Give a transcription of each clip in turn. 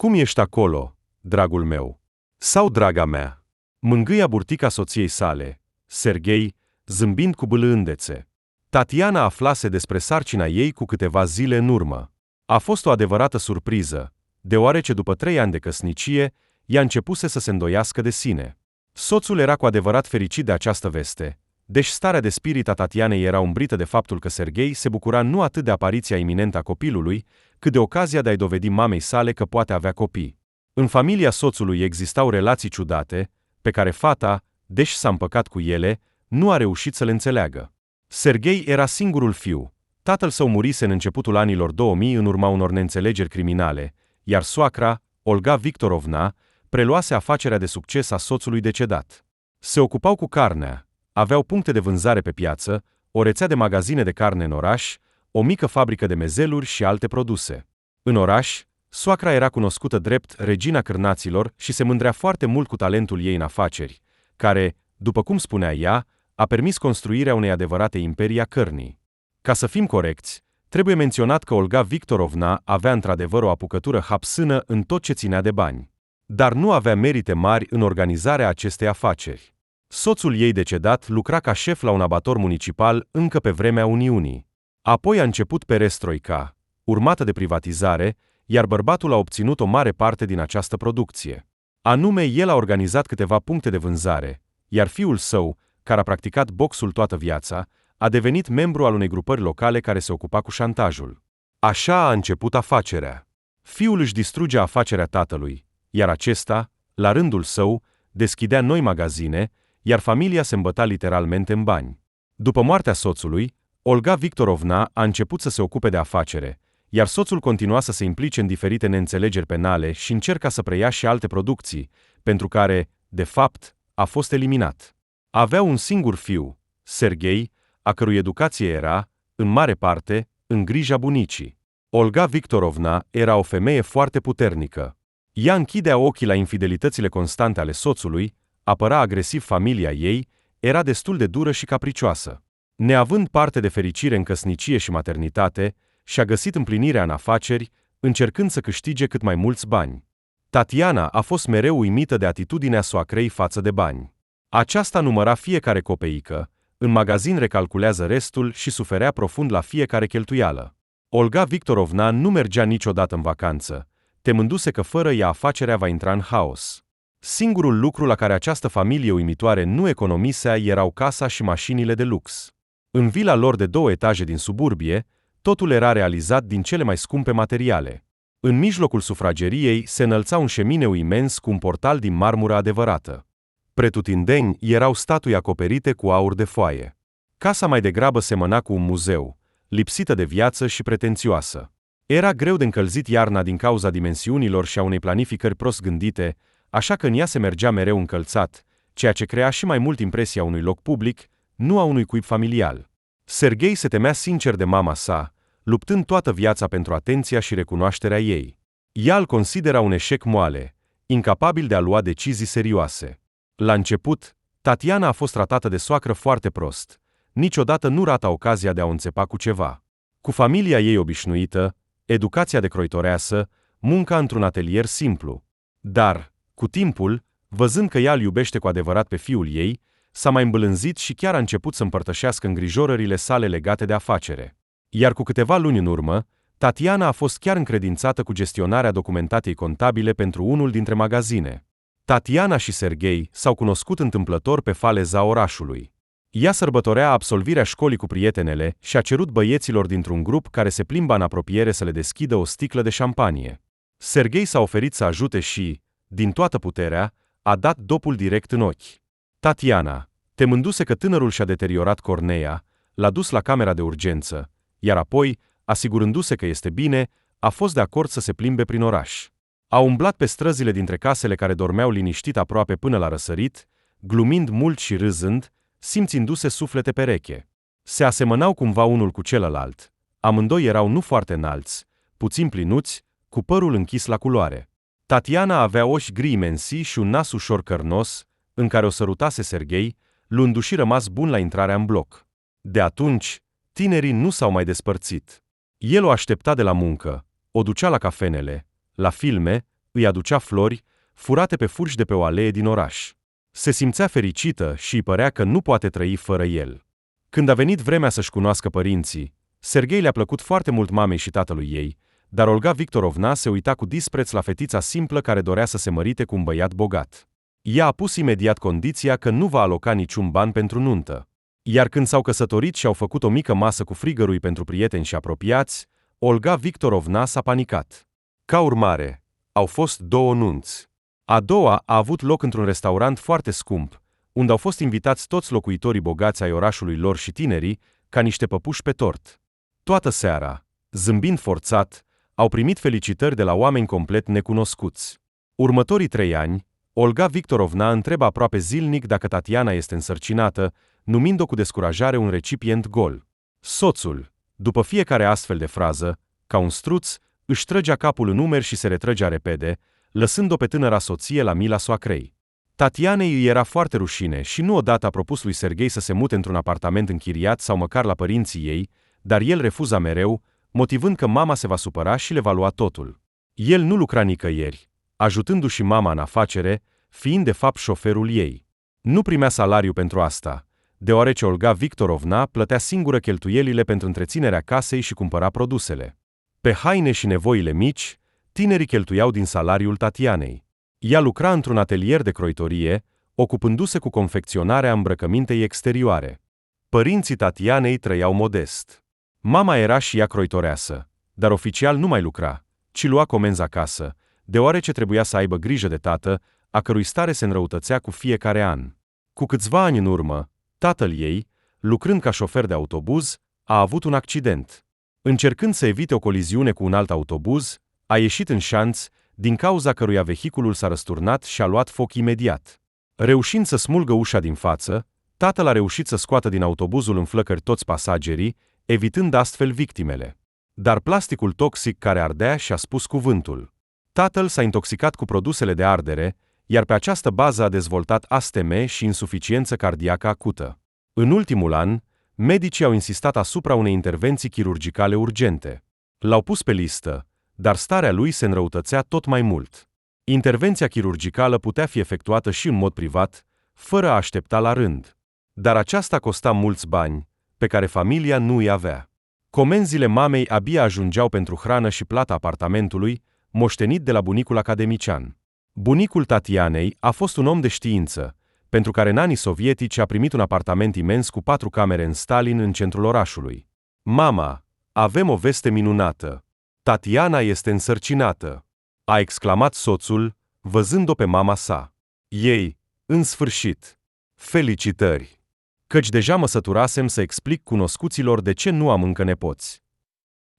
Cum ești acolo, dragul meu? Sau draga mea? Mângâia burtica soției sale, Serghei, zâmbind cu bâlândețe. Tatiana aflase despre sarcina ei cu câteva zile în urmă. A fost o adevărată surpriză, deoarece după 3 ani de căsnicie, ea începuse să se îndoiască de sine. Soțul era cu adevărat fericit de această veste, deși starea de spirit a Tatianei era umbrită de faptul că Serghei se bucura nu atât de apariția iminentă a copilului, cât de ocazia de a-i dovedi mamei sale că poate avea copii. În familia soțului existau relații ciudate, pe care fata, deși s-a împăcat cu ele, nu a reușit să le înțeleagă. Serghei era singurul fiu. Tatăl său murise în începutul anilor 2000 în urma unor neînțelegeri criminale, iar soacra, Olga Victorovna, preluase afacerea de succes a soțului decedat. Se ocupau cu carnea, aveau puncte de vânzare pe piață, o rețea de magazine de carne în oraș, o mică fabrică de mezeluri și alte produse. În oraș, soacra era cunoscută drept regina cârnaților și se mândrea foarte mult cu talentul ei în afaceri, care, după cum spunea ea, a permis construirea unei adevărate imperii a cărnii. Ca să fim corecți, trebuie menționat că Olga Victorovna avea într-adevăr o apucătură hapsână în tot ce ținea de bani. Dar nu avea merite mari în organizarea acestei afaceri. Soțul ei decedat lucra ca șef la un abator municipal încă pe vremea Uniunii. Apoi a început perestroica, urmată de privatizare, iar bărbatul a obținut o mare parte din această producție. Anume, el a organizat câteva puncte de vânzare, iar fiul său, care a practicat boxul toată viața, a devenit membru al unei grupări locale care se ocupa cu șantajul. Așa a început afacerea. Fiul își distrugea afacerea tatălui, iar acesta, la rândul său, deschidea noi magazine, iar familia se îmbăta literalmente în bani. După moartea soțului, Olga Victorovna a început să se ocupe de afacere, iar soțul continua să se implice în diferite neînțelegeri penale și încerca să preia și alte producții, pentru care, de fapt, a fost eliminat. Avea un singur fiu, Serghei, a cărui educație era, în mare parte, în grija bunicii. Olga Victorovna era o femeie foarte puternică. Ea închidea ochii la infidelitățile constante ale soțului, apăra agresiv familia ei, era destul de dură și capricioasă. Neavând parte de fericire în căsnicie și maternitate, și-a găsit împlinirea în afaceri, încercând să câștige cât mai mulți bani. Tatiana a fost mereu uimită de atitudinea soacrei față de bani. Aceasta număra fiecare copeică, în magazin recalculează restul și suferea profund la fiecare cheltuială. Olga Victorovna nu mergea niciodată în vacanță, temându-se că fără ea afacerea va intra în haos. Singurul lucru la care această familie uimitoare nu economisea erau casa și mașinile de lux. În vila lor de 2 etaje din suburbie, totul era realizat din cele mai scumpe materiale. În mijlocul sufrageriei se înălța un șemineu imens cu un portal din marmură adevărată. Pretutindeni erau statui acoperite cu aur de foaie. Casa mai degrabă semăna cu un muzeu, lipsită de viață și pretențioasă. Era greu de încălzit iarna din cauza dimensiunilor și a unei planificări prost gândite, așa că în ea se mergea mereu încălțat, ceea ce crea și mai mult impresia unui loc public, nu a unui cuib familial. Serghei se temea sincer de mama sa, luptând toată viața pentru atenția și recunoașterea ei. Ea îl considera un eșec moale, incapabil de a lua decizii serioase. La început, Tatiana a fost tratată de soacră foarte prost. Niciodată nu rata ocazia de a o înțepa cu ceva. Cu familia ei obișnuită, educația de croitoreasă, munca într-un atelier simplu. Dar, cu timpul, văzând că ea îl iubește cu adevărat pe fiul ei, s-a mai îmbâlânzit și chiar a început să împărtășească îngrijorările sale legate de afacere. Iar cu câteva luni în urmă, Tatiana a fost chiar încredințată cu gestionarea documentației contabile pentru unul dintre magazine. Tatiana și Serghei s-au cunoscut întâmplător pe faleza orașului. Ea sărbătorea absolvirea școlii cu prietenele și a cerut băieților dintr-un grup care se plimba în apropiere să le deschidă o sticlă de șampanie. Serghei s-a oferit să ajute și, din toată puterea, a dat dopul direct în ochi. Tatiana, temându-se că tânărul și-a deteriorat cornea, l-a dus la camera de urgență, iar apoi, asigurându-se că este bine, a fost de acord să se plimbe prin oraș. A umblat pe străzile dintre casele care dormeau liniștit aproape până la răsărit, glumind mult și râzând, simțindu-se suflete pereche. Se asemănau cumva unul cu celălalt. Amândoi erau nu foarte înalți, puțin plinuți, cu părul închis la culoare. Tatiana avea ochi gri imensi și un nas ușor cărnos, în care o sărutase Serghei, luându-și rămas bun la intrarea în bloc. De atunci, tinerii nu s-au mai despărțit. El o aștepta de la muncă, o ducea la cafenele, la filme, îi aducea flori, furate pe fulgi de pe o alee din oraș. Se simțea fericită și îi părea că nu poate trăi fără el. Când a venit vremea să-și cunoască părinții, Serghei le-a plăcut foarte mult mamei și tatălui ei, dar Olga Victorovna se uita cu dispreț la fetița simplă care dorea să se mărite cu un băiat bogat. Ea a pus imediat condiția că nu va aloca niciun ban pentru nuntă. Iar când s-au căsătorit și au făcut o mică masă cu frigărui pentru prieteni și apropiați, Olga Victorovna s-a panicat. Ca urmare, au fost 2 nunți. A doua a avut loc într-un restaurant foarte scump, unde au fost invitați toți locuitorii bogați ai orașului lor și tinerii, ca niște păpuși pe tort. Toată seara, zâmbind forțat, au primit felicitări de la oameni complet necunoscuți. Următorii 3 ani, Olga Victorovna întreabă aproape zilnic dacă Tatiana este însărcinată, numind-o cu descurajare un recipient gol. Soțul, după fiecare astfel de frază, ca un struț, își trăgea capul în umeri și se retrăgea repede, lăsând-o pe tânăra soție la mila soacrei. Tatianei îi era foarte rușine și nu odată a propus lui Serghei să se mute într-un apartament închiriat sau măcar la părinții ei, dar el refuza mereu, motivând că mama se va supăra și le va lua totul. El nu lucra nicăieri, ajutându-și mama în afacere, fiind de fapt șoferul ei. Nu primea salariu pentru asta, deoarece Olga Victorovna plătea singură cheltuielile pentru întreținerea casei și cumpăra produsele. Pe haine și nevoile mici, tinerii cheltuiau din salariul Tatianei. Ea lucra într-un atelier de croitorie, ocupându-se cu confecționarea îmbrăcămintei exterioare. Părinții Tatianei trăiau modest. Mama era și ea croitoreasă, dar oficial nu mai lucra, ci lua comenzi acasă, deoarece trebuia să aibă grijă de tată, a cărui stare se înrăutățea cu fiecare an. Cu câțiva ani în urmă, tatăl ei, lucrând ca șofer de autobuz, a avut un accident. Încercând să evite o coliziune cu un alt autobuz, a ieșit în șanț, din cauza căruia vehiculul s-a răsturnat și a luat foc imediat. Reușind să smulgă ușa din față, tatăl a reușit să scoată din autobuzul în flăcări toți pasagerii, evitând astfel victimele. Dar plasticul toxic care ardea și-a spus cuvântul. Tatăl s-a intoxicat cu produsele de ardere, iar pe această bază a dezvoltat astme și insuficiență cardiacă acută. În ultimul an, medicii au insistat asupra unei intervenții chirurgicale urgente. L-au pus pe listă, dar starea lui se înrăutățea tot mai mult. Intervenția chirurgicală putea fi efectuată și în mod privat, fără a aștepta la rând. Dar aceasta costa mulți bani, pe care familia nu îi avea. Comenzile mamei abia ajungeau pentru hrană și plata apartamentului, moștenit de la bunicul academician. Bunicul Tatianei a fost un om de știință, pentru care în anii sovietici a primit un apartament imens cu 4 camere în Stalin în centrul orașului. Mama, avem o veste minunată. Tatiana este însărcinată, a exclamat soțul, văzând-o pe mama sa. Ei, în sfârșit. Felicitări! Căci deja mă săturasem să explic cunoscuților de ce nu am încă nepoți.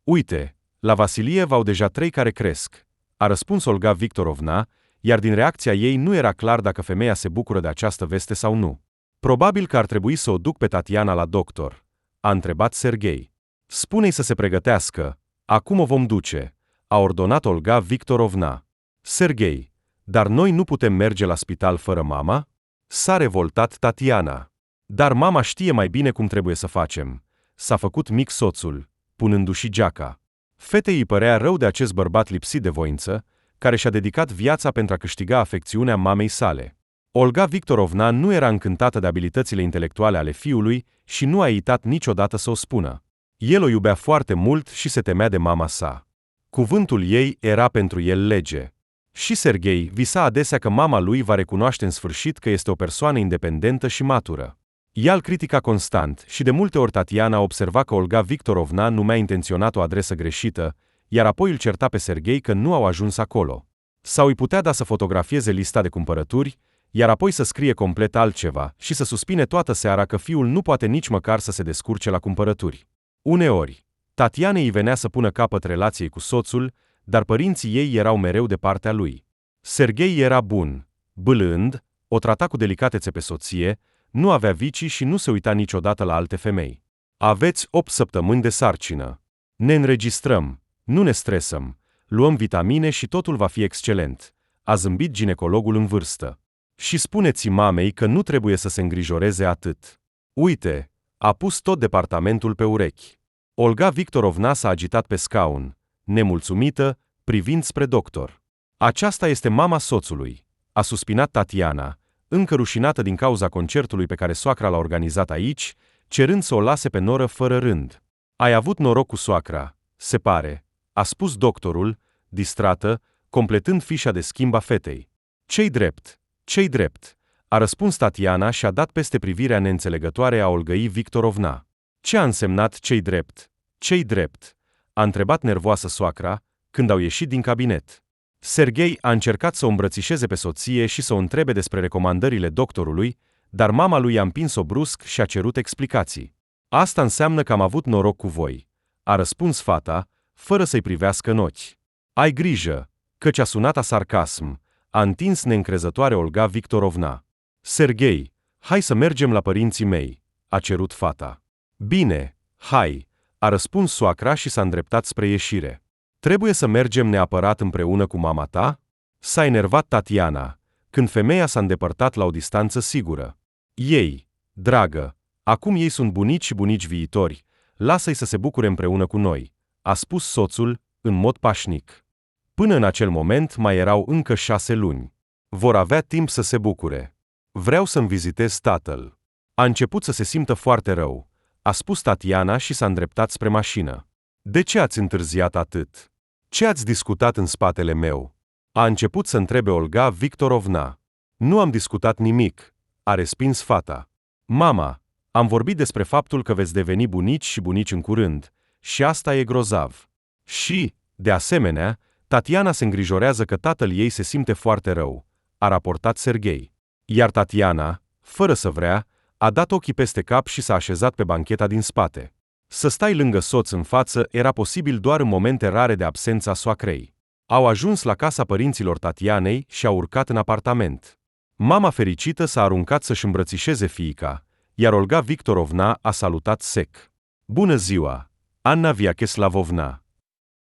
Uite, la Vasiliev au deja 3 care cresc, a răspuns Olga Victorovna, iar din reacția ei nu era clar dacă femeia se bucură de această veste sau nu. Probabil că ar trebui să o duc pe Tatiana la doctor, a întrebat Serghei. Spune-i să se pregătească, acum o vom duce, a ordonat Olga Victorovna. Serghei, dar noi nu putem merge la spital fără mama? S-a revoltat Tatiana. Dar mama știe mai bine cum trebuie să facem. S-a făcut mic soțul, punându-și geaca. Fetei îi părea rău de acest bărbat lipsit de voință, care și-a dedicat viața pentru a câștiga afecțiunea mamei sale. Olga Victorovna nu era încântată de abilitățile intelectuale ale fiului și nu a ezitat niciodată să o spună. El o iubea foarte mult și se temea de mama sa. Cuvântul ei era pentru el lege. Și Serghei visa adesea că mama lui va recunoaște în sfârșit că este o persoană independentă și matură. Ea îl critica constant și de multe ori Tatiana observa că Olga Victorovna numea intenționat o adresă greșită, iar apoi îl certa pe Serghei că nu au ajuns acolo. Sau îi putea da să fotografieze lista de cumpărături, iar apoi să scrie complet altceva și să suspine toată seara că fiul nu poate nici măcar să se descurce la cumpărături. Uneori, Tatianei îi venea să pună capăt relației cu soțul, dar părinții ei erau mereu de partea lui. Serghei era bun, bâlând, o trata cu delicatețe pe soție, nu avea vicii și nu se uita niciodată la alte femei. Aveți 8 săptămâni de sarcină. Ne înregistrăm, nu ne stresăm, luăm vitamine și totul va fi excelent, a zâmbit ginecologul în vârstă. Și spuneți mamei că nu trebuie să se îngrijoreze atât. Uite, a pus tot departamentul pe urechi. Olga Victorovna s-a agitat pe scaun, nemulțumită, privind spre doctor. Aceasta este mama soțului, a suspinat Tatiana, încă rușinată din cauza concertului pe care soacra l-a organizat aici, cerând să o lase pe noră fără rând. Ai avut noroc cu soacra, se pare, a spus doctorul, distrată, completând fișa de schimb a fetei. Ce-i drept? Ce-i drept? A răspuns Tatiana și a dat peste privirea neînțelegătoare a Olgăi Victorovna. Ce a însemnat ce-i drept? Ce-i drept? A întrebat nervoasă soacra, când au ieșit din cabinet. Serghei a încercat să o îmbrățișeze pe soție și să o întrebe despre recomandările doctorului, dar mama lui a împins-o brusc și a cerut explicații. Asta înseamnă că am avut noroc cu voi, a răspuns fata, fără să-i privească în ochi. Ai grijă, căci a sunat sarcasm, a întins neîncrezătoare Olga Victorovna. Serghei, hai să mergem la părinții mei, a cerut fata. Bine, hai, a răspuns soacra și s-a îndreptat spre ieșire. Trebuie să mergem neapărat împreună cu mama ta? S-a enervat Tatiana, când femeia s-a îndepărtat la o distanță sigură. Ei, dragă, acum ei sunt bunici și bunici viitori, lasă-i să se bucure împreună cu noi, a spus soțul, în mod pașnic. Până în acel moment mai erau încă 6 luni. Vor avea timp să se bucure. Vreau să-mi vizitez tatăl. A început să se simtă foarte rău, a spus Tatiana și s-a îndreptat spre mașină. De ce ați întârziat atât? Ce ați discutat în spatele meu? A început să întrebe Olga Victorovna. Nu am discutat nimic, a respins fata. Mama, am vorbit despre faptul că veți deveni bunici și bunici în curând, și asta e grozav. Și, de asemenea, Tatiana se îngrijorează că tatăl ei se simte foarte rău, a raportat Serghei. Iar Tatiana, fără să vrea, a dat ochii peste cap și s-a așezat pe bancheta din spate. Să stai lângă soț în față era posibil doar în momente rare de absența soacrei. Au ajuns la casa părinților Tatianei și au urcat în apartament. Mama fericită s-a aruncat să-și îmbrățișeze fiica, iar Olga Victorovna a salutat sec. Bună ziua, Anna Viacheslavovna!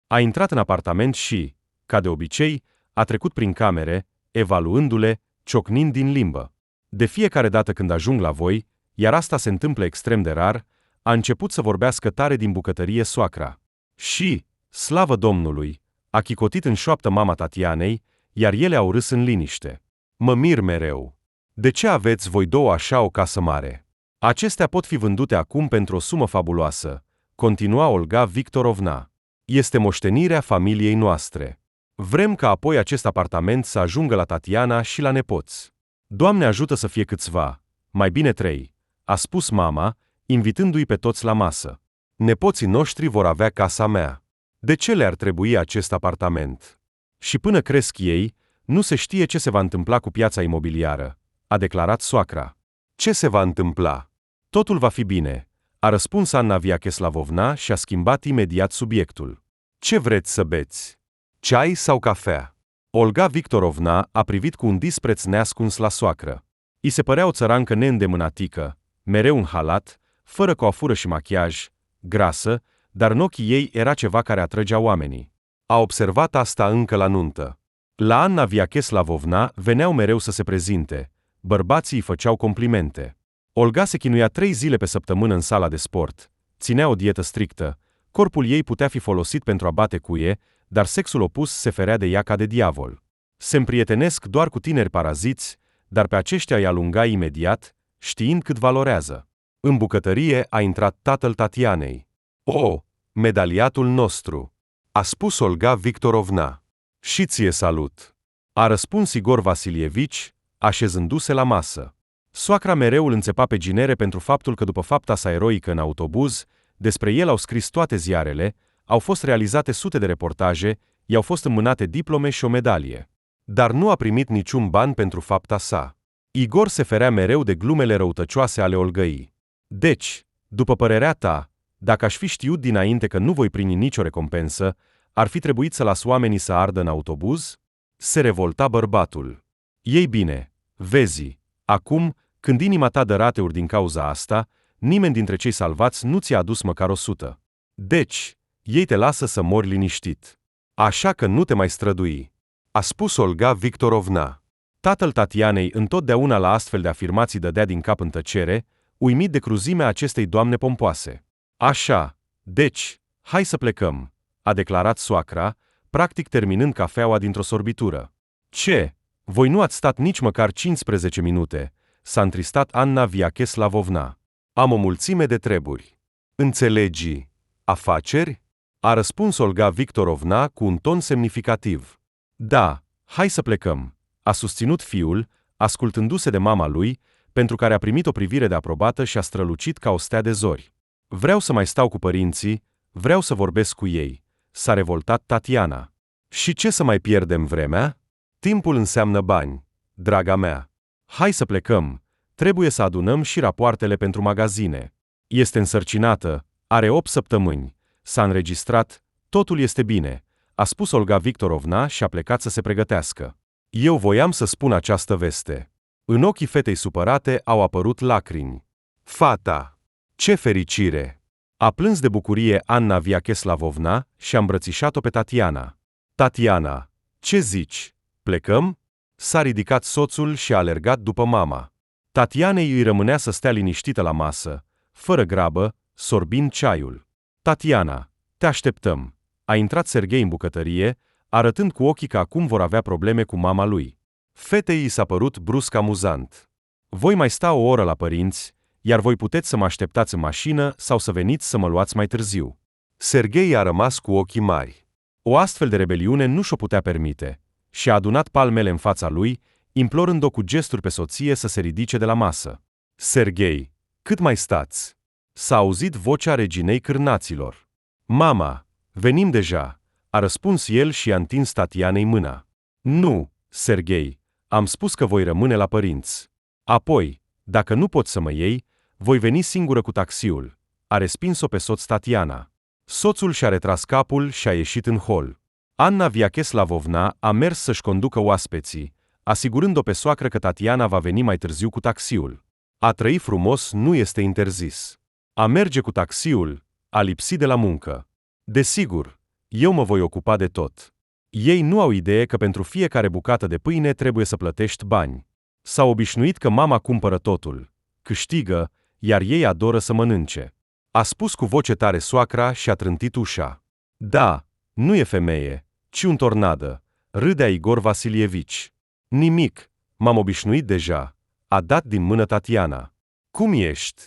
A intrat în apartament și, ca de obicei, a trecut prin camere, evaluându-le, ciocnind din limbă. De fiecare dată când ajung la voi, iar asta se întâmplă extrem de rar, a început să vorbească tare din bucătărie soacra. Și, slavă Domnului, a chicotit în șoaptă mama Tatianei, iar ele au râs în liniște. Mă mir mereu. De ce aveți voi două așa o casă mare? Acestea pot fi vândute acum pentru o sumă fabuloasă, continua Olga Victorovna. Este moștenirea familiei noastre. Vrem ca apoi acest apartament să ajungă la Tatiana și la nepoți. Doamne ajută să fie câțiva, mai bine 3, a spus mama, invitându-i pe toți la masă. Nepoții noștri vor avea casa mea. De ce le-ar trebui acest apartament? Și până cresc ei, nu se știe ce se va întâmpla cu piața imobiliară, a declarat soacra. Ce se va întâmpla? Totul va fi bine, a răspuns Anna Viacheslavovna și a schimbat imediat subiectul. Ce vreți să beți? Ceai sau cafea? Olga Victorovna a privit cu un dispreț neascuns la soacră. I se părea o țărancă neîndemânatică, mereu în halat, fără coafură și machiaj, grasă, dar în ochii ei era ceva care atrăgea oamenii. A observat asta încă la nuntă. La Anna Viacheslavovna veneau mereu să se prezinte, bărbații îi făceau complimente. Olga se chinuia 3 zile pe săptămână în sala de sport, ținea o dietă strictă, corpul ei putea fi folosit pentru a bate cuie, dar sexul opus se ferea de ea ca de diavol. Se împrietenesc doar cu tineri paraziți, dar pe aceștia îi alunga imediat, știind cât valorează. În bucătărie a intrat tatăl Tatianei. O, medaliatul nostru, a spus Olga Victorovna. Și ție salut, a răspuns Igor Vasilievici, așezându-se la masă. Soacra mereu îl înțepa pe ginere pentru faptul că după fapta sa eroică în autobuz, despre el au scris toate ziarele, au fost realizate sute de reportaje, i-au fost înmânate diplome și o medalie. Dar nu a primit niciun ban pentru fapta sa. Igor se ferea mereu de glumele răutăcioase ale Olgăii. Deci, după părerea ta, dacă aș fi știut dinainte că nu voi primi nicio recompensă, ar fi trebuit să las oamenii să ardă în autobuz? Se revolta bărbatul. Ei bine, vezi, acum, când inima ta dă rateuri din cauza asta, nimeni dintre cei salvați nu ți-a adus măcar 100. Deci, ei te lasă să mori liniștit. Așa că nu te mai strădui, a spus Olga Victorovna. Tatăl Tatianei întotdeauna la astfel de afirmații dădea din cap în tăcere, uimit de cruzimea acestei doamne pompoase. Așa, deci, hai să plecăm, a declarat soacra, practic terminând cafeaua dintr-o sorbitură. Ce? Voi nu ați stat nici măcar 15 minute, s-a întristat Anna Viacheslavovna. Am o mulțime de treburi. Înțelegi? Afaceri? A răspuns Olga Victorovna cu un ton semnificativ. Da, hai să plecăm, a susținut fiul, ascultându-se de mama lui, pentru care a primit o privire de aprobată și a strălucit ca o stea de zori. Vreau să mai stau cu părinții, vreau să vorbesc cu ei, s-a revoltat Tatiana. Și ce să mai pierdem vremea? Timpul înseamnă bani, draga mea. Hai să plecăm, trebuie să adunăm și rapoartele pentru magazine. Este însărcinată, are 8 săptămâni, s-a înregistrat, totul este bine, a spus Olga Victorovna și a plecat să se pregătească. Eu voiam să spun această veste. În ochii fetei supărate au apărut lacrimi. Fata! Ce fericire! A plâns de bucurie Anna Viacheslavovna și a îmbrățișat-o pe Tatiana. Tatiana, ce zici? Plecăm? S-a ridicat soțul și a alergat după mama. Tatianei îi rămânea să stea liniștită la masă, fără grabă, sorbind ceaiul. Tatiana, te așteptăm. A intrat Serghei în bucătărie, arătând cu ochii că acum vor avea probleme cu mama lui. Fetei i s-a părut brusc amuzant. Voi mai sta o oră la părinți, iar voi puteți să mă așteptați în mașină sau să veniți să mă luați mai târziu. Serghei a rămas cu ochii mari. O astfel de rebeliune nu și-o putea permite și a adunat palmele în fața lui, implorând-o cu gesturi pe soție să se ridice de la masă. Serghei, cât mai stați? S-a auzit vocea reginei cârnaților. Mama, venim deja, a răspuns el și a întins Tatianei mâna. Nu, Serghei, am spus că voi rămâne la părinți. Apoi, dacă nu poți să mă iei, voi veni singură cu taxiul. A respins-o pe soț Tatiana. Soțul și-a retras capul și a ieșit în hol. Anna Viacheslavovna a mers să-și conducă oaspeții, asigurând-o pe soacră că Tatiana va veni mai târziu cu taxiul. A trăi frumos nu este interzis. A merge cu taxiul, a lipsi de la muncă. Desigur, eu mă voi ocupa de tot. Ei nu au idee că pentru fiecare bucată de pâine trebuie să plătești bani. S-au obișnuit că mama cumpără totul, câștigă, iar ei adoră să mănânce. A spus cu voce tare soacra și a trântit ușa. Da, nu e femeie, ci un tornadă, râdea Igor Vasilievici. Nimic, m-am obișnuit deja, a dat din mână Tatiana. Cum ești?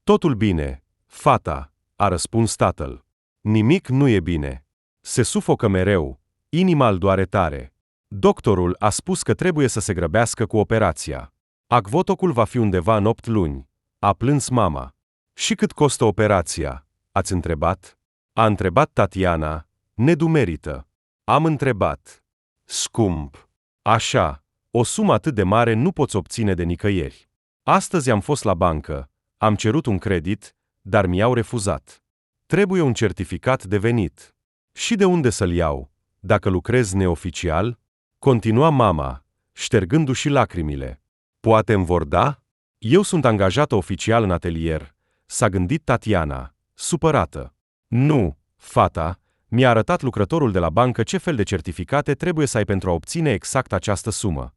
Totul bine, fata, a răspuns tatăl. Nimic nu e bine. Se sufocă mereu, inima îl doare tare. Doctorul a spus că trebuie să se grăbească cu operația. Acvotocul va fi undeva în 8 luni. A plâns mama. Și cât costă operația? Ați întrebat? A întrebat Tatiana, nedumerită. Am întrebat. Scump. Așa, o sumă atât de mare nu poți obține de nicăieri. Astăzi am fost la bancă, am cerut un credit, dar mi-au refuzat. Trebuie un certificat de venit. Și de unde să-l iau? Dacă lucrez neoficial? Continua mama, ștergându-și lacrimile. Poate îmi vor da? Eu sunt angajată oficial în atelier, s-a gândit Tatiana, supărată. Nu, fata, mi-a arătat lucrătorul de la bancă ce fel de certificate trebuie să ai pentru a obține exact această sumă.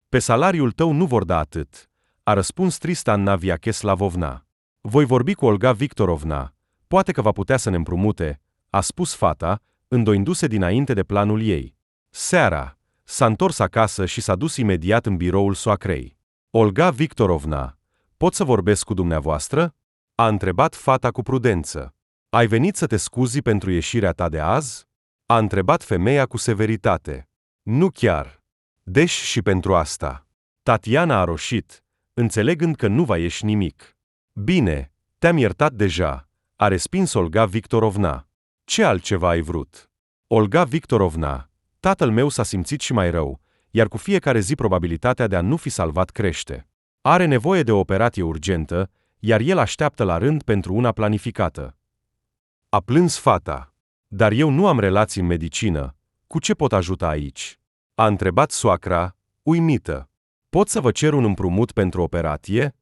Pe salariul tău nu vor da atât, a răspuns trist Anna Viacheslavovna. Voi vorbi cu Olga Victorovna, poate că va putea să ne împrumute, a spus fata, îndoindu-se dinainte de planul ei. Seara, s-a întors acasă și s-a dus imediat în biroul soacrei. Olga Victorovna, pot să vorbesc cu dumneavoastră? A întrebat fata cu prudență. Ai venit să te scuzi pentru ieșirea ta de azi? A întrebat femeia cu severitate. Nu chiar. Deci și pentru asta. Tatiana a roșit, înțelegând că nu va ieși nimic. Bine, te-am iertat deja, a respins Olga Victorovna. Ce altceva ai vrut? Olga Victorovna, tatăl meu s-a simțit și mai rău, iar cu fiecare zi probabilitatea de a nu fi salvat crește. Are nevoie de o operație urgentă, iar el așteaptă la rând pentru una planificată. A plâns fata. Dar eu nu am relații în medicină. Cu ce pot ajuta aici? A întrebat soacra, uimită. Pot să vă cer un împrumut pentru operație?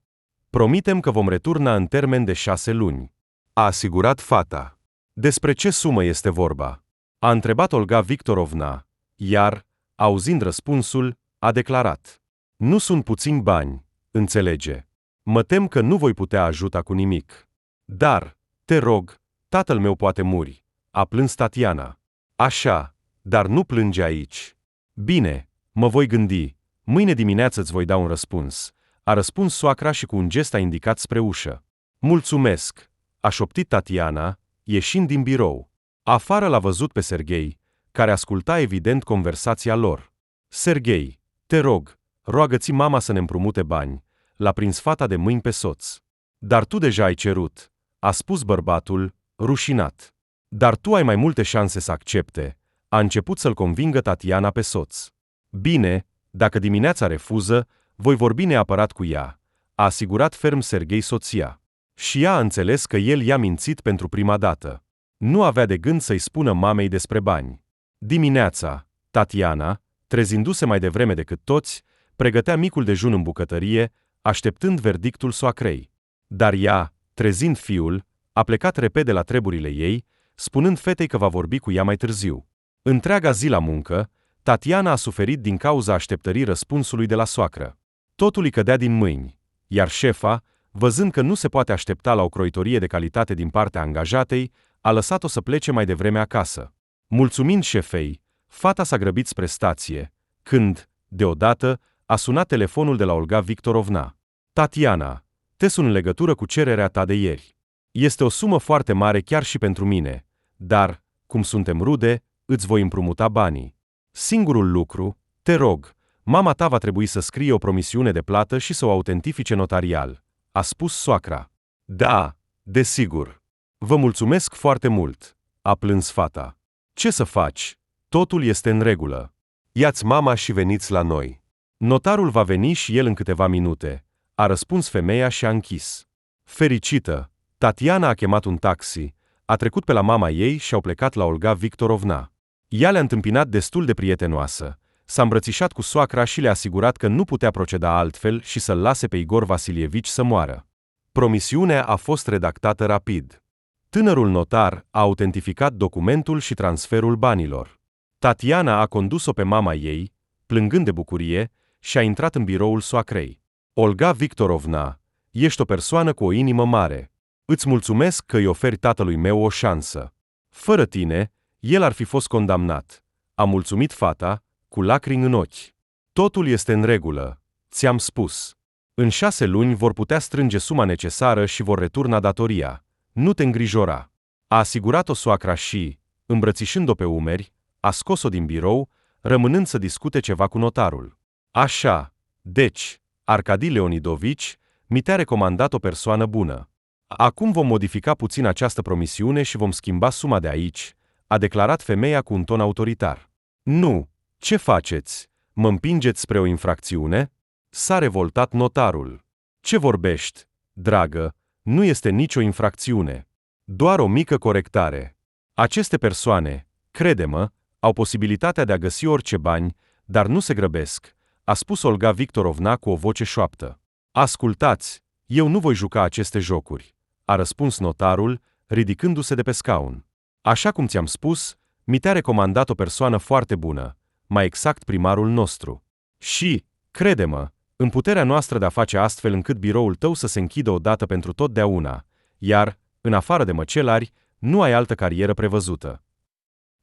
Promitem că vom returna în termen de 6 luni. A asigurat fata. Despre ce sumă este vorba? A întrebat Olga Victorovna, iar, auzind răspunsul, a declarat. Nu sunt puțini bani, înțelege. Mă tem că nu voi putea ajuta cu nimic. Dar, te rog, tatăl meu poate muri, a plâns Tatiana. Așa, dar nu plânge aici. Bine, mă voi gândi. Mâine dimineață îți voi da un răspuns, a răspuns soacra și cu un gest a indicat spre ușă. Mulțumesc, a șoptit Tatiana, ieșind din birou. Afară l-a văzut pe Serghei, care asculta evident conversația lor. Serghei, te rog, roagă-ți mama să ne împrumute bani, l-a prins fata de mâini pe soț. Dar tu deja ai cerut, a spus bărbatul, rușinat. Dar tu ai mai multe șanse să accepte, a început să-l convingă Tatiana pe soț. Bine, dacă dimineața refuză, voi vorbi neapărat cu ea, a asigurat ferm Serghei soția. Și ea a înțeles că el i-a mințit pentru prima dată. Nu avea de gând să-i spună mamei despre bani. Dimineața, Tatiana, trezindu-se mai devreme decât toți, pregătea micul dejun în bucătărie, așteptând verdictul soacrei. Dar ea, trezind fiul, a plecat repede la treburile ei, spunând fetei că va vorbi cu ea mai târziu. Întreaga zi la muncă, Tatiana a suferit din cauza așteptării răspunsului de la soacră. Totul îi cădea din mâini, iar șefa, văzând că nu se poate aștepta la o croitorie de calitate din partea angajatei, a lăsat-o să plece mai devreme acasă. Mulțumind șefei, fata s-a grăbit spre stație, când, deodată, a sunat telefonul de la Olga Victorovna. Tatiana, te sun în legătură cu cererea ta de ieri. Este o sumă foarte mare chiar și pentru mine, dar, cum suntem rude, îți voi împrumuta banii. Singurul lucru, te rog, mama ta va trebui să scrie o promisiune de plată și să o autentifice notarial, a spus soacra. Da, desigur. Vă mulțumesc foarte mult, a plâns fata. Ce să faci? Totul este în regulă. Ia-ți mama și veniți la noi. Notarul va veni și el în câteva minute, a răspuns femeia și a închis. Fericită, Tatiana a chemat un taxi, a trecut pe la mama ei și au plecat la Olga Victorovna. Ea le-a întâmpinat destul de prietenoasă, s-a îmbrățișat cu soacra și le-a asigurat că nu putea proceda altfel și să-l lase pe Igor Vasilievici să moară. Promisiunea a fost redactată rapid. Tânărul notar a autentificat documentul și transferul banilor. Tatiana a condus-o pe mama ei, plângând de bucurie, și a intrat în biroul soacrei. Olga Victorovna, ești o persoană cu o inimă mare. Îți mulțumesc că îi oferi tatălui meu o șansă. Fără tine, el ar fi fost condamnat. A mulțumit fata, cu lacrimi în ochi. Totul este în regulă, ți-am spus. În 6 luni vor putea strânge suma necesară și vor returna datoria. Nu te îngrijora. A asigurat-o soacra și, îmbrățișând-o pe umeri, a scos-o din birou, rămânând să discute ceva cu notarul. Așa, deci, Arcadi Leonidovici mi te-a recomandat o persoană bună. Acum vom modifica puțin această promisiune și vom schimba suma de aici, a declarat femeia cu un ton autoritar. Nu, ce faceți? Mă împingeți spre o infracțiune? S-a revoltat notarul. Ce vorbești, dragă? Nu este nicio infracțiune. Doar o mică corectare. Aceste persoane, crede-mă, au posibilitatea de a găsi orice bani, dar nu se grăbesc, a spus Olga Victorovna cu o voce șoaptă. Ascultați, eu nu voi juca aceste jocuri, a răspuns notarul, ridicându-se de pe scaun. Așa cum ți-am spus, mi te-a recomandat o persoană foarte bună, mai exact primarul nostru. Și, crede-mă, în puterea noastră de a face astfel încât biroul tău să se închidă odată pentru totdeauna, iar, în afară de măcelari, nu ai altă carieră prevăzută.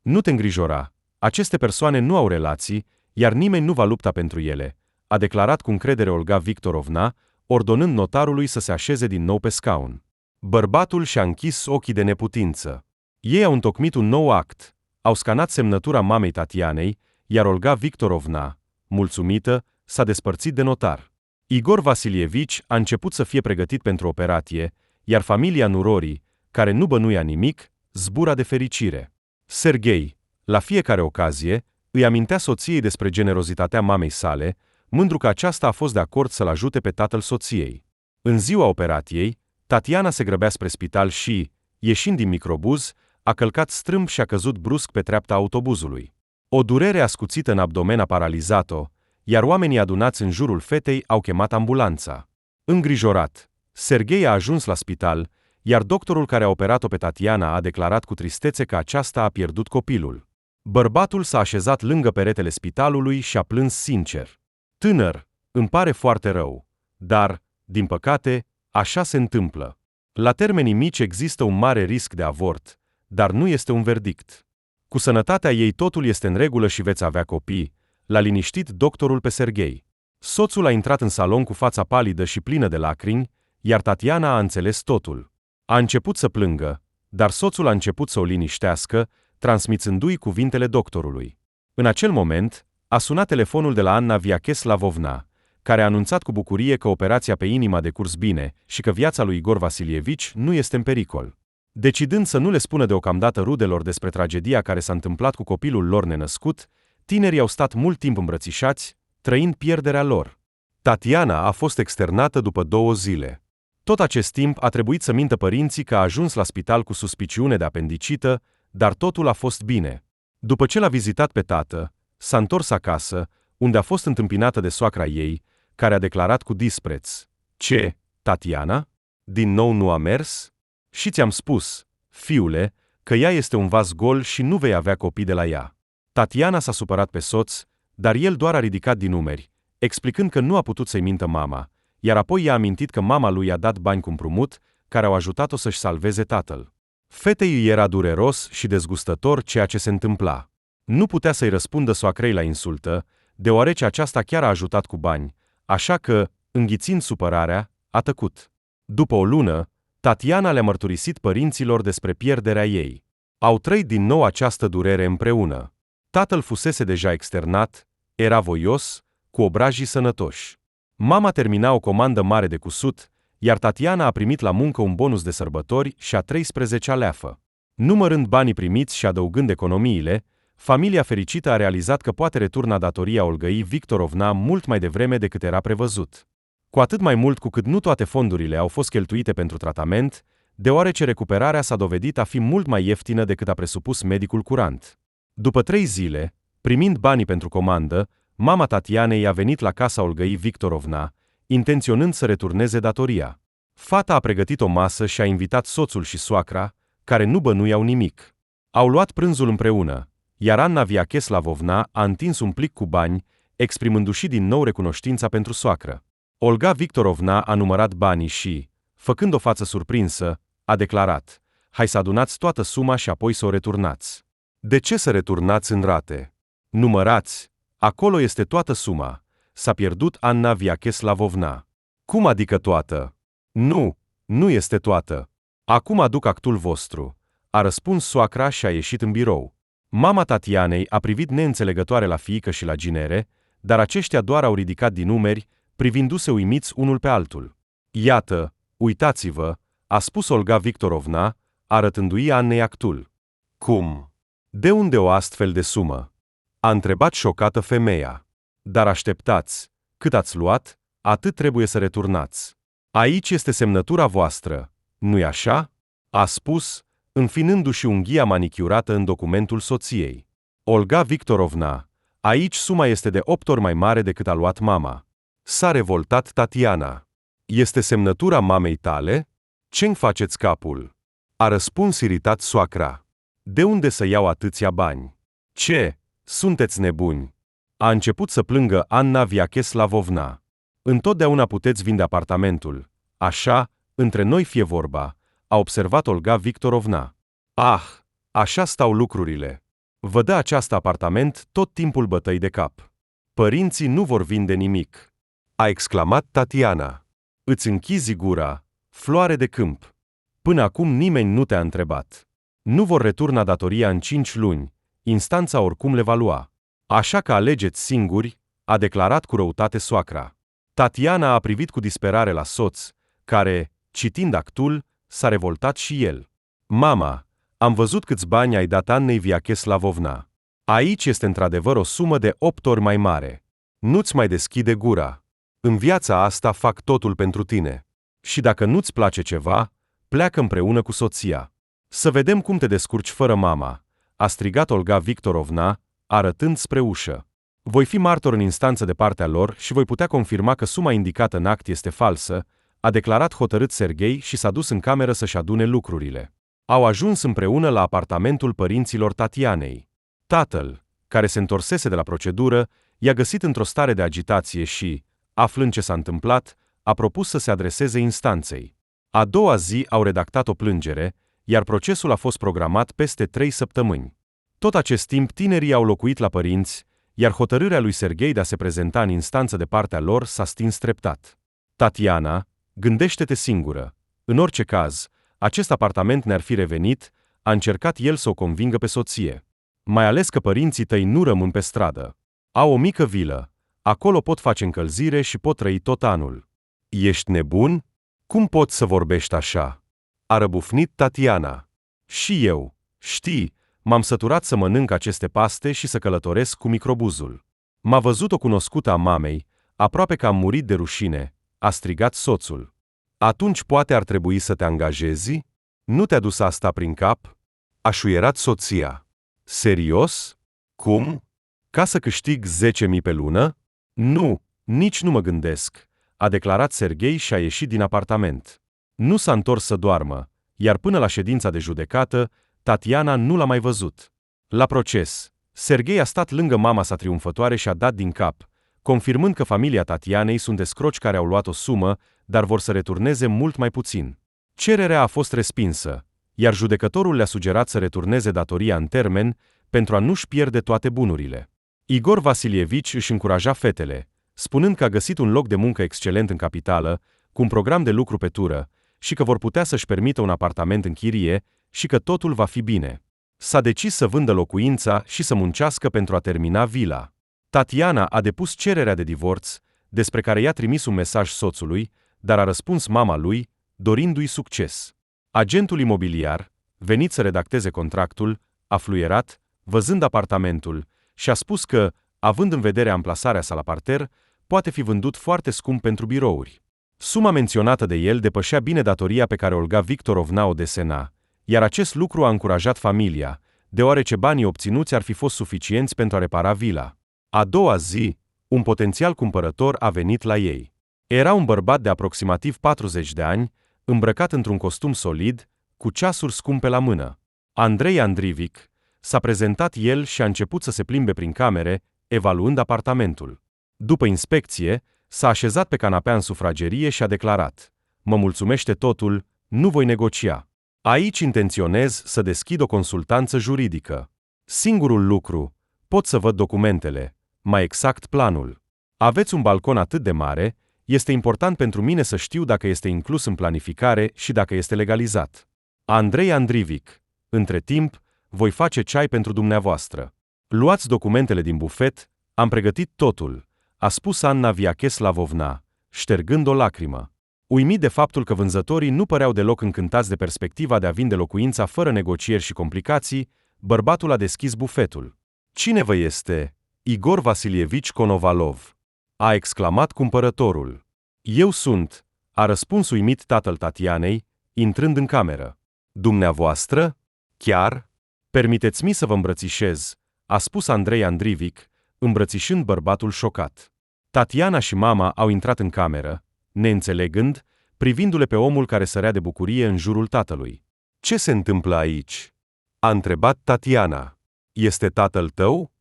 Nu te îngrijora, aceste persoane nu au relații, iar nimeni nu va lupta pentru ele, a declarat cu încredere Olga Victorovna, ordonând notarului să se așeze din nou pe scaun. Bărbatul și-a închis ochii de neputință. Ei au întocmit un nou act, au scanat semnătura mamei Tatianei, iar Olga Victorovna, mulțumită, s-a despărțit de notar. Igor Vasilievici a început să fie pregătit pentru operație, iar familia Nurorii, care nu bănuia nimic, zbura de fericire. Serghei, la fiecare ocazie, îi amintea soției despre generozitatea mamei sale, mândru că aceasta a fost de acord să-l ajute pe tatăl soției. În ziua operației, Tatiana se grăbea spre spital și, ieșind din microbuz, a călcat strâmb și a căzut brusc pe treapta autobuzului. O durere ascuțită în abdomen a paralizat-o, iar oamenii adunați în jurul fetei au chemat ambulanța. Îngrijorat, Serghei a ajuns la spital, iar doctorul care a operat-o pe Tatiana a declarat cu tristețe că aceasta a pierdut copilul. Bărbatul s-a așezat lângă peretele spitalului și a plâns sincer. Tânăr, îmi pare foarte rău, dar, din păcate, așa se întâmplă. La termenii mici există un mare risc de avort, dar nu este un verdict. Cu sănătatea ei totul este în regulă și veți avea copii, l-a liniștit doctorul pe Serghei. Soțul a intrat în salon cu fața palidă și plină de lacrimi, iar Tatiana a înțeles totul. A început să plângă, dar soțul a început să o liniștească, transmițându-i cuvintele doctorului. În acel moment, a sunat telefonul de la Anna Viacheslavovna, care a anunțat cu bucurie că operația pe inimă a decurs bine și că viața lui Igor Vasilievici nu este în pericol. Decidând să nu le spună deocamdată rudelor despre tragedia care s-a întâmplat cu copilul lor nenăscut, tinerii au stat mult timp îmbrățișați, trăind pierderea lor. Tatiana a fost externată după 2 zile. Tot acest timp a trebuit să mintă părinții că a ajuns la spital cu suspiciune de apendicită, dar totul a fost bine. După ce l-a vizitat pe tată, s-a întors acasă, unde a fost întâmpinată de soacra ei, care a declarat cu dispreț: "Ce, Tatiana? Din nou nu a mers? Și ți-am spus, fiule, că ea este un vas gol și nu vei avea copii de la ea." Tatiana s-a supărat pe soț, dar el doar a ridicat din umeri, explicând că nu a putut să-i mintă mama, iar apoi i-a amintit că mama lui i-a dat bani cu împrumut, care au ajutat-o să-și salveze tatăl. Fetei îi era dureros și dezgustător ceea ce se întâmpla. Nu putea să-i răspundă soacrei la insultă, deoarece aceasta chiar a ajutat cu bani, așa că, înghițind supărarea, a tăcut. După o lună, Tatiana le-a mărturisit părinților despre pierderea ei. Au trăit din nou această durere împreună. Tatăl fusese deja externat, era voios, cu obrajii sănătoși. Mama termina o comandă mare de cusut, iar Tatiana a primit la muncă un bonus de sărbători și a 13-a leafă. Numărând banii primiți și adăugând economiile, familia fericită a realizat că poate returna datoria Olgăi Victorovna mult mai devreme decât era prevăzut. Cu atât mai mult cu cât nu toate fondurile au fost cheltuite pentru tratament, deoarece recuperarea s-a dovedit a fi mult mai ieftină decât a presupus medicul curant. După 3 zile, primind banii pentru comandă, mama Tatianei a venit la casa Olgăi Victorovna, intenționând să returneze datoria. Fata a pregătit o masă și a invitat soțul și soacra, care nu bănuiau nimic. Au luat prânzul împreună, iar Anna Viacheslavovna a întins un plic cu bani, exprimându-și din nou recunoștința pentru soacră. Olga Victorovna a numărat banii și, făcând o față surprinsă, a declarat: "Hai să adunați toată suma și apoi să o returnați." "De ce să returnați în rate? Numărați, acolo este toată suma." S-a pierdut Anna Viacheslavovna. "Cum adică toată?" "Nu, nu este toată. Acum aduc actul vostru," a răspuns soacra și a ieșit în birou. Mama Tatianei a privit neînțelegătoare la fiică și la ginere, dar aceștia doar au ridicat din umeri, privindu-se uimiți unul pe altul. "Iată, uitați-vă," a spus Olga Victorovna, arătându-i Annei actul. "Cum? De unde o astfel de sumă?" a întrebat șocată femeia. "Dar așteptați, cât ați luat, atât trebuie să returnați. Aici este semnătura voastră, nu-i așa?" a spus, înfinându-și unghia manichiurată în documentul soției. "Olga Victorovna, aici suma este de 8 ori mai mare decât a luat mama." S-a revoltat Tatiana. "Este semnătura mamei tale? Ce-mi faceți capul?" a răspuns iritat soacra. "De unde să iau atâția bani? Ce, sunteți nebuni?" a început să plângă Anna Viacheslavovna. "Întotdeauna puteți vinde apartamentul. Așa, între noi fie vorba," a observat Olga Victorovna. "Ah, așa stau lucrurile. Vă dă acest apartament tot timpul bătăi de cap. Părinții nu vor vinde nimic," a exclamat Tatiana. "Îți închizi gura, floare de câmp. Până acum nimeni nu te-a întrebat. Nu vor returna datoria în 5 luni, instanța oricum le va lua. Așa că alegeți singuri," a declarat cu răutate soacra. Tatiana a privit cu disperare la soț, care, citind actul, s-a revoltat și el. "Mama, am văzut câți bani ai dat Annei Viacheslavovna. Aici este într-adevăr o sumă de 8 ori mai mare. Nu-ți mai deschide gura. În viața asta fac totul pentru tine. Și dacă nu-ți place ceva, pleacă împreună cu soția. Să vedem cum te descurci fără mama," a strigat Olga Victorovna, arătând spre ușă. "Voi fi martor în instanță de partea lor și voi putea confirma că suma indicată în act este falsă," a declarat hotărât Serghei și s-a dus în cameră să-și adune lucrurile. Au ajuns împreună la apartamentul părinților Tatianei. Tatăl, care se întorsese de la procedură, i-a găsit într-o stare de agitație și, aflând ce s-a întâmplat, a propus să se adreseze instanței. A doua zi au redactat o plângere, iar procesul a fost programat peste 3 săptămâni. Tot acest timp tinerii au locuit la părinți, iar hotărârea lui Serghei de a se prezenta în instanță de partea lor s-a stins treptat. Tatiana, gândește-te singură. În orice caz, acest apartament ne-ar fi revenit, a încercat el să o convingă pe soție. Mai ales că părinții tăi nu rămân pe stradă. Au o mică vilă. Acolo pot face încălzire și pot trăi tot anul. Ești nebun? Cum poți să vorbești așa? A răbufnit Tatiana. Și eu, știi, m-am săturat să mănânc aceste paste și să călătoresc cu microbuzul. M-a văzut o cunoscută a mamei, aproape că am murit de rușine, a strigat soțul. Atunci poate ar trebui să te angajezi? Nu te-a dus asta prin cap? A șuierat soția. Serios? Cum? Ca să câștig 10.000 pe lună? Nu, nici nu mă gândesc, a declarat Serghei și a ieșit din apartament. Nu s-a întors să doarmă, iar până la ședința de judecată, Tatiana nu l-a mai văzut. La proces, Serghei a stat lângă mama sa triumfătoare și a dat din cap, confirmând că familia Tatianei sunt escroci care au luat o sumă, dar vor să returneze mult mai puțin. Cererea a fost respinsă, iar judecătorul le-a sugerat să returneze datoria în termen pentru a nu-și pierde toate bunurile. Igor Vasilievici își încuraja fetele, spunând că a găsit un loc de muncă excelent în capitală, cu un program de lucru pe tură, și că vor putea să-și permită un apartament în chirie și că totul va fi bine. S-a decis să vândă locuința și să muncească pentru a termina vila. Tatiana a depus cererea de divorț, despre care i-a trimis un mesaj soțului, dar a răspuns mama lui, dorindu-i succes. Agentul imobiliar, venit să redacteze contractul, a fluierat, văzând apartamentul, și a spus că, având în vedere amplasarea sa la parter, poate fi vândut foarte scump pentru birouri. Suma menționată de el depășea bine datoria pe care Olga Victorovna o desena, iar acest lucru a încurajat familia, deoarece banii obținuți ar fi fost suficienți pentru a repara vila. A doua zi, un potențial cumpărător a venit la ei. Era un bărbat de aproximativ 40 de ani, îmbrăcat într-un costum solid, cu ceasuri scumpe la mână. Andrei Andrivic s-a prezentat el și a început să se plimbe prin camere, evaluând apartamentul. După inspecție, s-a așezat pe canapea în sufragerie și a declarat: "Mă mulțumește totul, nu voi negocia. Aici intenționez să deschid o consultanță juridică. Singurul lucru, pot să văd documentele, mai exact planul. Aveți un balcon atât de mare, este important pentru mine să știu dacă este inclus în planificare și dacă este legalizat." Andrei Andrivic: "Între timp, voi face ceai pentru dumneavoastră. Luați documentele din bufet, am pregătit totul," a spus Anna Viacheslavovna, ștergând o lacrimă. Uimit de faptul că vânzătorii nu păreau deloc încântați de perspectiva de a vinde locuința fără negocieri și complicații, bărbatul a deschis bufetul. "Cine vă este?" "Igor Vasilievici Konovalov," a exclamat cumpărătorul. "Eu sunt," a răspuns uimit tatăl Tatianei, intrând în cameră. "Dumneavoastră? Chiar? Permiteți-mi să vă îmbrățișez," a spus Andrei Andrivic, îmbrățișând bărbatul șocat. Tatiana și mama au intrat în cameră, neînțelegând, privindu-le pe omul care sărea de bucurie în jurul tatălui. "Ce se întâmplă aici?" a întrebat Tatiana. "Este tatăl tău?"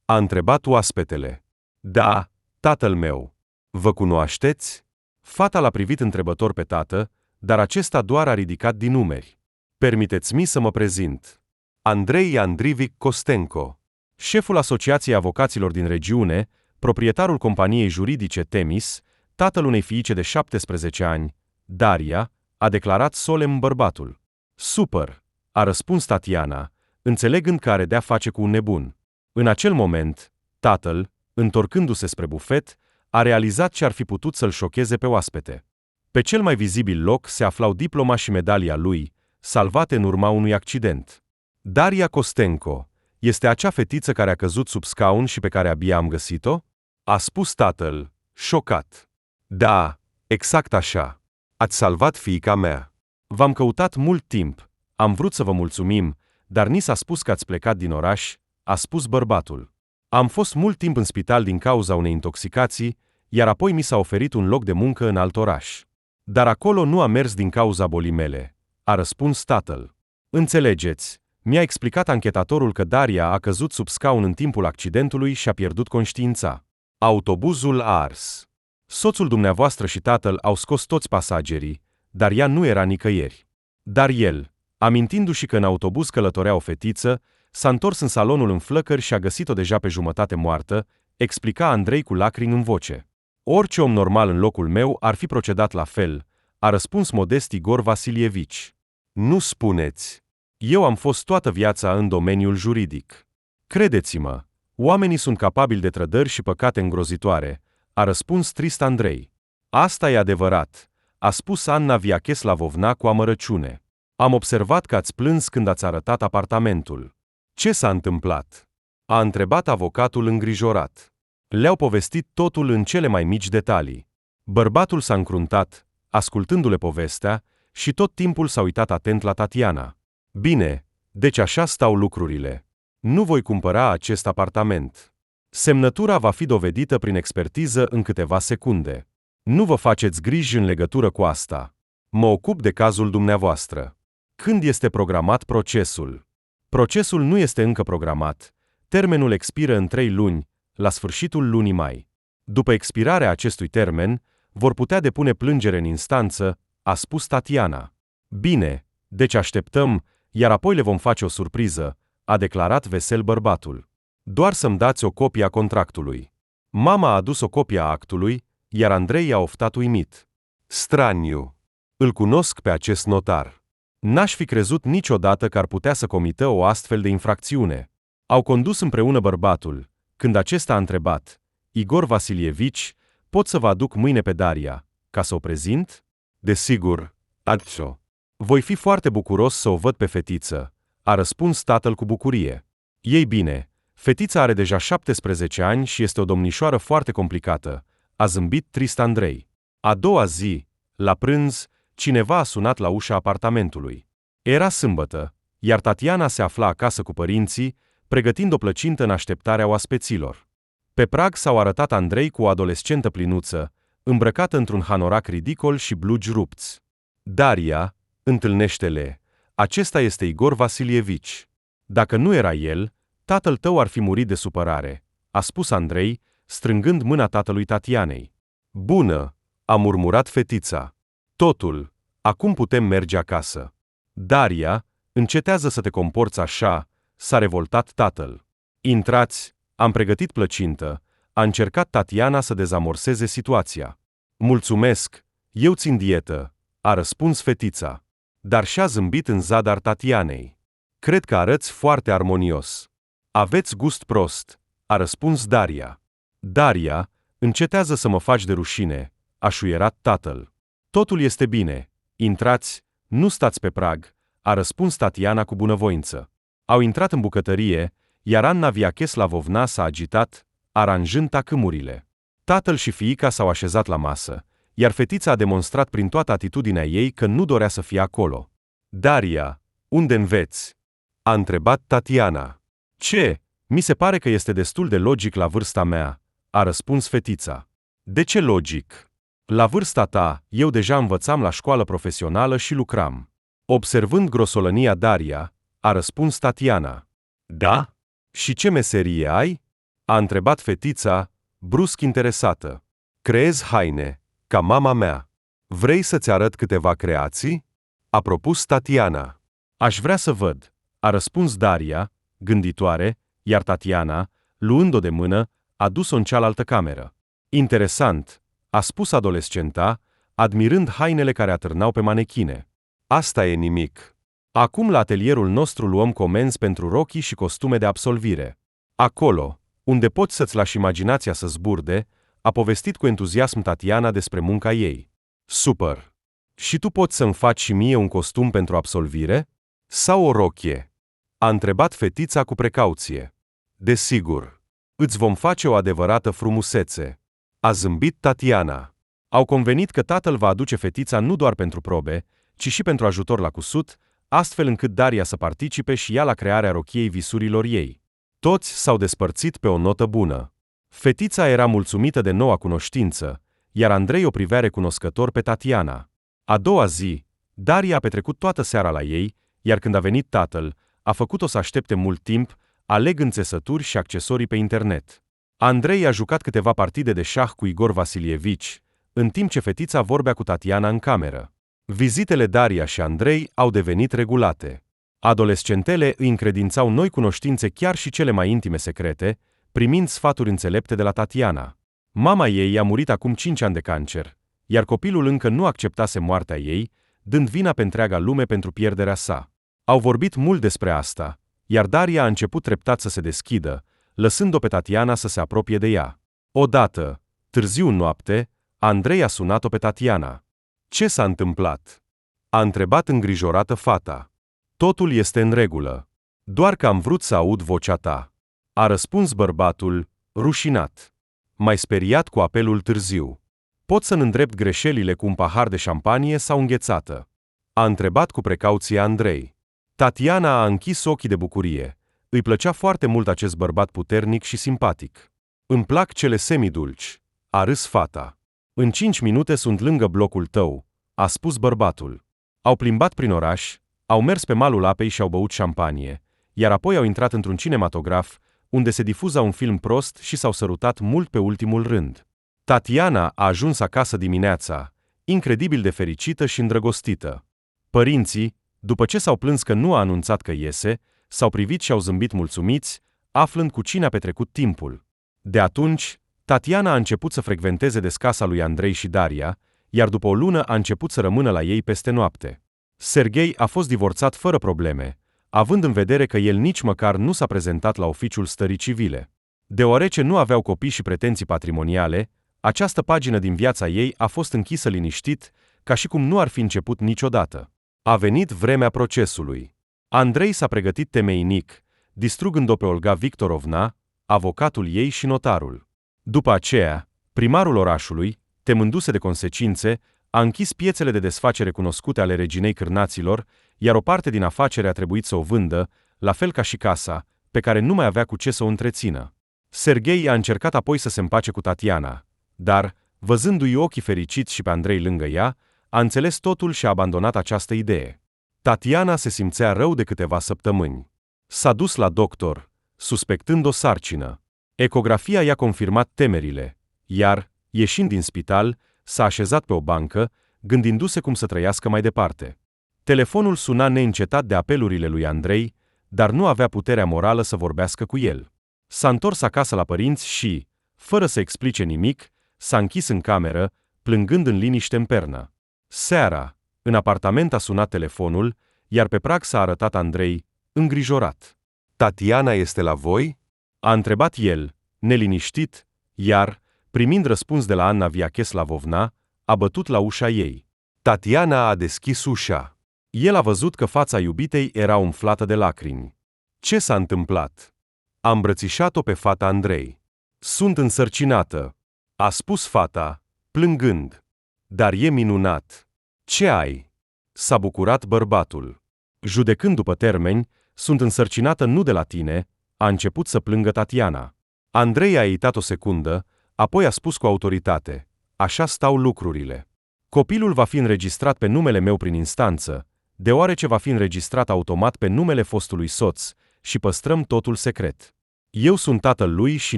a întrebat oaspetele. "Da, tatăl meu." "Vă cunoașteți?" Fata l-a privit întrebător pe tată, dar acesta doar a ridicat din numeri. "Permiteți-mi să mă prezint. Andrei Andrivic Kostenko, șeful Asociației Avocaților din regiune, proprietarul companiei juridice Temis, tatăl unei fiice de 17 ani, Daria," a declarat solemn bărbatul. "Super," a răspuns Tatiana, înțelegând că are de-a face cu un nebun. În acel moment, tatăl, întorcându-se spre bufet, a realizat ce ar fi putut să-l șocheze pe oaspete. Pe cel mai vizibil loc se aflau diploma și medalia lui, salvate în urma unui accident. "Daria Kostenko, este acea fetiță care a căzut sub scaun și pe care abia am găsit-o?" a spus tatăl, șocat. "Da, exact așa. Ați salvat fiica mea. V-am căutat mult timp, am vrut să vă mulțumim, dar ni s-a spus că ați plecat din oraș," a spus bărbatul. "Am fost mult timp în spital din cauza unei intoxicații, iar apoi mi s-a oferit un loc de muncă în alt oraș. Dar acolo nu a mers din cauza bolii mele," a răspuns tatăl. "Înțelegeți, mi-a explicat anchetatorul că Daria a căzut sub scaun în timpul accidentului și a pierdut conștiința. Autobuzul a ars. Soțul dumneavoastră și tatăl au scos toți pasagerii, dar ea nu era nicăieri. Dar el, amintindu-și că în autobuz călătorea o fetiță, s-a întors în salonul în flăcări și a găsit-o deja pe jumătate moartă, explica Andrei cu lacrimi în voce. Orice om normal în locul meu ar fi procedat la fel, a răspuns modest Igor Vasilievici. Nu spuneți. Eu am fost toată viața în domeniul juridic. Credeți-mă, oamenii sunt capabili de trădări și păcate îngrozitoare, a răspuns trist Andrei. Asta e adevărat, a spus Anna Viacheslavovna cu amărăciune. Am observat că ați plâns când ați arătat apartamentul. Ce s-a întâmplat? A întrebat avocatul îngrijorat. Le-au povestit totul în cele mai mici detalii. Bărbatul s-a încruntat, ascultându-le povestea, și tot timpul s-a uitat atent la Tatiana. Bine, deci așa stau lucrurile. Nu voi cumpăra acest apartament. Semnătura va fi dovedită prin expertiză în câteva secunde. Nu vă faceți griji în legătură cu asta. Mă ocup de cazul dumneavoastră. Când este programat procesul? Procesul nu este încă programat. Termenul expiră în 3 luni, la sfârșitul lunii mai. După expirarea acestui termen, vor putea depune plângere în instanță, a spus Tatiana. Bine, deci așteptăm, iar apoi le vom face o surpriză, a declarat vesel bărbatul. Doar să-mi dați o copie a contractului. Mama a adus o copie a actului, iar Andrei a oftat uimit. Straniu. Îl cunosc pe acest notar. N-aș fi crezut niciodată că ar putea să comită o astfel de infracțiune. Au condus împreună bărbatul. Când acesta a întrebat, Igor Vasilievici, pot să vă aduc mâine pe Daria, ca să o prezint? Desigur, Adso. Voi fi foarte bucuros să o văd pe fetiță, a răspuns tatăl cu bucurie. Ei bine, fetița are deja 17 ani și este o domnișoară foarte complicată, a zâmbit trist Andrei. A doua zi, la prânz, cineva a sunat la ușa apartamentului. Era sâmbătă, iar Tatiana se afla acasă cu părinții, pregătind o plăcintă în așteptarea oaspeților. Pe prag s-au arătat Andrei cu o adolescentă plinuță, îmbrăcată într-un hanorac ridicol și blugi rupți. Daria, întâlnește-le. Acesta este Igor Vasilievici. Dacă nu era el, tatăl tău ar fi murit de supărare, a spus Andrei, strângând mâna tatălui Tatianei. Bună, a murmurat fetița. Totul, acum putem merge acasă. Daria, încetează să te comporți așa, s-a revoltat tatăl. Intrați, am pregătit plăcintă, a încercat Tatiana să dezamorseze situația. Mulțumesc, eu țin dietă, a răspuns fetița. Dar și-a zâmbit în zadar Tatianei. Cred că arăți foarte armonios. Aveți gust prost, a răspuns Daria. Daria, încetează să mă faci de rușine, a șuierat tatăl. Totul este bine, intrați, nu stați pe prag, a răspuns Tatiana cu bunăvoință. Au intrat în bucătărie, iar Anna Viacheslavovna s-a agitat, aranjând tacâmurile. Tatăl și fiica s-au așezat la masă, iar fetița a demonstrat prin toată atitudinea ei că nu dorea să fie acolo. Daria, unde înveți? A întrebat Tatiana. Ce? Mi se pare că este destul de logic la vârsta mea, a răspuns fetița. De ce logic? La vârsta ta, eu deja învățam la școală profesională și lucram. Observând grosolănia Daria, a răspuns Tatiana. Da? Și ce meserie ai? A întrebat fetița, brusc interesată. Creez haine, ca mama mea. Vrei să-ți arăt câteva creații? A propus Tatiana. Aș vrea să văd, a răspuns Daria, gânditoare, iar Tatiana, luând-o de mână, a dus-o în cealaltă cameră. Interesant, a spus adolescenta, admirând hainele care atârnau pe manechine. Asta e nimic. Acum la atelierul nostru luăm comenzi pentru rochii și costume de absolvire. Acolo, unde poți să-ți lași imaginația să zburde, a povestit cu entuziasm Tatiana despre munca ei. Super! Și tu poți să-mi faci și mie un costum pentru absolvire? Sau o rochie? A întrebat fetița cu precauție. Desigur. Îți vom face o adevărată frumusețe. A zâmbit Tatiana. Au convenit că tatăl va aduce fetița nu doar pentru probe, ci și pentru ajutor la cusut, astfel încât Daria să participe și ea la crearea rochiei visurilor ei. Toți s-au despărțit pe o notă bună. Fetița era mulțumită de noua cunoștință, iar Andrei o privea recunoscător pe Tatiana. A doua zi, Daria a petrecut toată seara la ei, iar când a venit tatăl, a făcut-o să aștepte mult timp, alegând țesături și accesorii pe internet. Andrei a jucat câteva partide de șah cu Igor Vasilievici, în timp ce fetița vorbea cu Tatiana în cameră. Vizitele Daria și Andrei au devenit regulate. Adolescentele îi încredințau noi cunoștințe, chiar și cele mai intime secrete, primind sfaturi înțelepte de la Tatiana. Mama ei a murit acum 5 ani de cancer, iar copilul încă nu acceptase moartea ei, dând vina pe întreaga lume pentru pierderea sa. Au vorbit mult despre asta, iar Daria a început treptat să se deschidă, lăsând-o pe Tatiana să se apropie de ea. Odată, târziu în noapte, Andrei a sunat-o pe Tatiana. „Ce s-a întâmplat?” a întrebat îngrijorată fata. „Totul este în regulă. Doar că am vrut să aud vocea ta,” a răspuns bărbatul, rușinat. Mai speriat cu apelul târziu. „Pot să-mi îndrept greșelile cu un pahar de șampanie sau înghețată?” a întrebat cu precauție Andrei. Tatiana a închis ochii de bucurie. Îi plăcea foarte mult acest bărbat puternic și simpatic. „Îmi plac cele semidulci,” a râs fata. „În 5 minute sunt lângă blocul tău,” a spus bărbatul. Au plimbat prin oraș, au mers pe malul apei și au băut șampanie, iar apoi au intrat într-un cinematograf, unde se difuza un film prost și s-au sărutat mult pe ultimul rând. Tatiana a ajuns acasă dimineața, incredibil de fericită și îndrăgostită. Părinții, după ce s-au plâns că nu a anunțat că iese, s-au privit și au zâmbit mulțumiți, aflând cu cine a petrecut timpul. De atunci, Tatiana a început să frecventeze des casa lui Andrei și Daria, iar după o lună a început să rămână la ei peste noapte. Serghei a fost divorțat fără probleme, având în vedere că el nici măcar nu s-a prezentat la oficiul stării civile. Deoarece nu aveau copii și pretenții patrimoniale, această pagină din viața ei a fost închisă liniștit, ca și cum nu ar fi început niciodată. A venit vremea procesului. Andrei s-a pregătit temeinic, distrugând-o pe Olga Victorovna, avocatul ei și notarul. După aceea, primarul orașului, temându-se de consecințe, a închis piețele de desfacere cunoscute ale reginei cârnaților, iar o parte din afacere a trebuit să o vândă, la fel ca și casa, pe care nu mai avea cu ce să o întrețină. Serghei a încercat apoi să se împace cu Tatiana, dar, văzându-i ochii fericiți și pe Andrei lângă ea, a înțeles totul și a abandonat această idee. Tatiana se simțea rău de câteva săptămâni. S-a dus la doctor, suspectând o sarcină. Ecografia i-a confirmat temerile, iar, ieșind din spital, s-a așezat pe o bancă, gândindu-se cum să trăiască mai departe. Telefonul suna neîncetat de apelurile lui Andrei, dar nu avea puterea morală să vorbească cu el. S-a întors acasă la părinți și, fără să explice nimic, s-a închis în cameră, plângând în liniște în pernă. Seara, în apartament a sunat telefonul, iar pe prag s-a arătat Andrei, îngrijorat. „Tatiana este la voi?” a întrebat el, neliniștit, iar, primind răspuns de la Anna Viacheslavovna, a bătut la ușa ei. Tatiana a deschis ușa. El a văzut că fața iubitei era umflată de lacrimi. „Ce s-a întâmplat?” a îmbrățișat-o pe fata Andrei. „Sunt însărcinată,” a spus fata, plângând. „Dar e minunat.” „Ce ai?” s-a bucurat bărbatul. Judecând după termeni, „sunt însărcinată nu de la tine,” a început să plângă Tatiana. Andrei a ezitat o secundă, apoi a spus cu autoritate: „Așa stau lucrurile. Copilul va fi înregistrat pe numele meu prin instanță, deoarece va fi înregistrat automat pe numele fostului soț, și păstrăm totul secret. Eu sunt tatăl lui și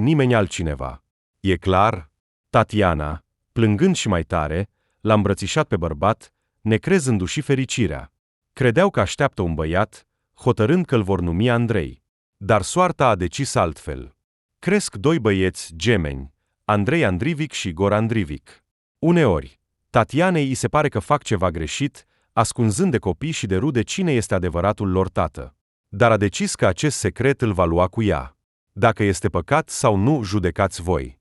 nimeni altcineva. E clar?” Tatiana, plângând și mai tare, l-a îmbrățișat pe bărbat, necrezându-și fericirea. Credeau că așteaptă un băiat, hotărând că îl vor numi Andrei. Dar soarta a decis altfel. Cresc 2 băieți gemeni, Andrei Andrivic și Igor Andrivic. Uneori, Tatianei îi se pare că fac ceva greșit, ascunzând de copii și de rude cine este adevăratul lor tată. Dar a decis că acest secret îl va lua cu ea. Dacă este păcat sau nu, judecați voi.